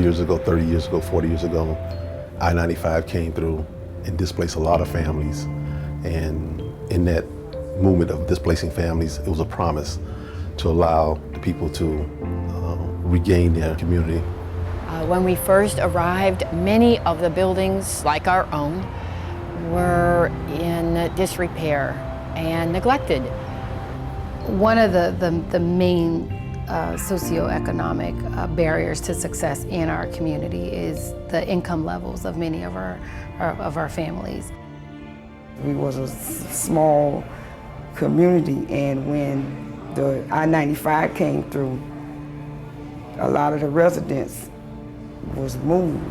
years ago, 30 years ago, 40 years ago, I-95 came through and displaced a lot of families. And in that movement of displacing families, it was a promise to allow the people to regain their community. When we first arrived, many of the buildings, like our own, were in disrepair and neglected. One of the main socioeconomic barriers to success in our community is the income levels of many of our families. We was a small community, and when the I-95 came through, a lot of the residents was moved.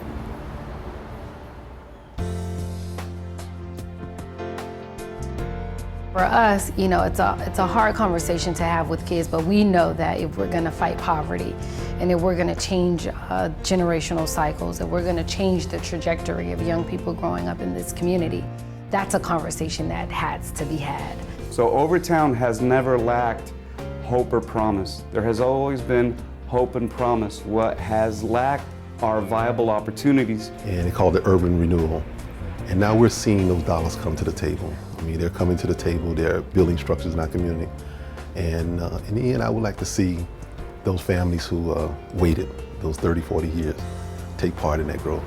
For us, you know, it's a hard conversation to have with kids, but we know that if we're going to fight poverty and if we're going to change generational cycles, if we're going to change the trajectory of young people growing up in this community, that's a conversation that has to be had. So Overtown has never lacked hope or promise. There has always been hope and promise. What has lacked are viable opportunities. And they called it urban renewal. And now we're seeing those dollars come to the table. I mean, they're coming to the table, they're building structures in our community. And in the end, I would like to see those families who waited those 30, 40 years take part in that growth.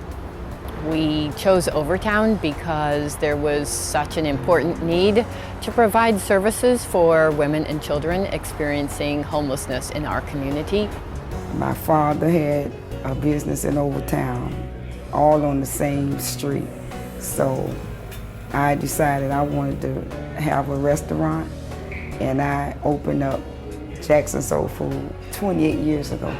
We chose Overtown because there was such an important need to provide services for women and children experiencing homelessness in our community. My father had a business in Overtown, all on the same street. So I decided I wanted to have a restaurant, and I opened up Jackson Soul Food 28 years ago.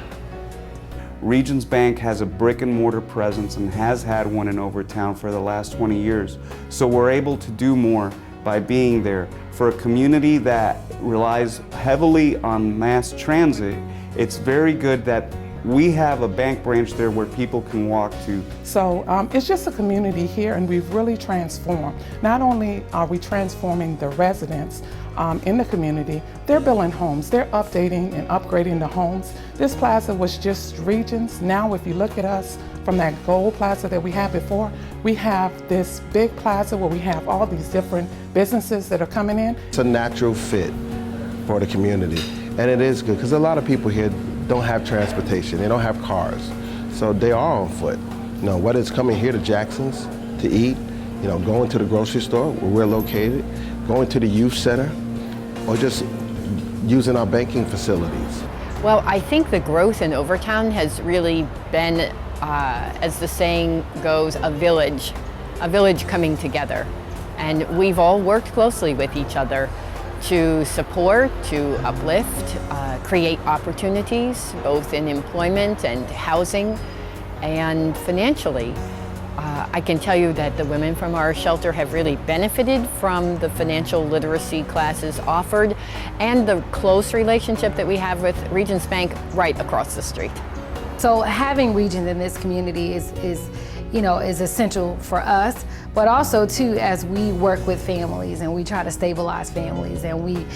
Regions Bank has a brick and mortar presence and has had one in Overtown for the last 20 years. So we're able to do more by being there. For a community that relies heavily on mass transit, it's very good that we have a bank branch there where people can walk to. So it's just a community here, and we've really transformed. Not only are we transforming the residents in the community, they're building homes, they're updating and upgrading the homes. This plaza was just Regions. Now if you look at us from that gold plaza that we had before, we have this big plaza where we have all these different businesses that are coming in. It's a natural fit for the community, and it is good because a lot of people here don't have transportation, they don't have cars, so they are on foot. You know, whether it's coming here to Jackson's to eat, you know, going to the grocery store where we're located, going to the youth center, or just using our banking facilities. Well, I think the growth in Overtown has really been, as the saying goes, a village coming together. And we've all worked closely with each other to support, to uplift, create opportunities, both in employment and housing and financially. I can tell you that the women from our shelter have really benefited from the financial literacy classes offered and the close relationship that we have with Regions Bank right across the street. So having Regions in this community is essential for us, but also too, as we work with families and we try to stabilize families and we,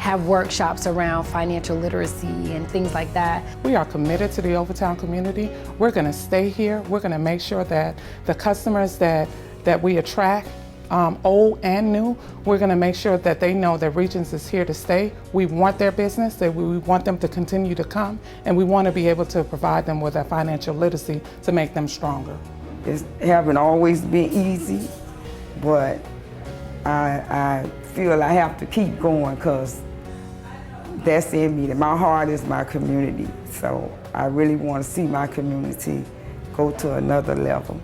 have workshops around financial literacy and things like that. We are committed to the Overtown community. We're going to stay here. We're going to make sure that the customers that we attract, old and new, we're going to make sure that they know that Regions is here to stay. We want their business, that we want them to continue to come, and we want to be able to provide them with that financial literacy to make them stronger. It haven't always been easy, but I feel I have to keep going because that's in me. My heart is my community, so I really want to see my community go to another level.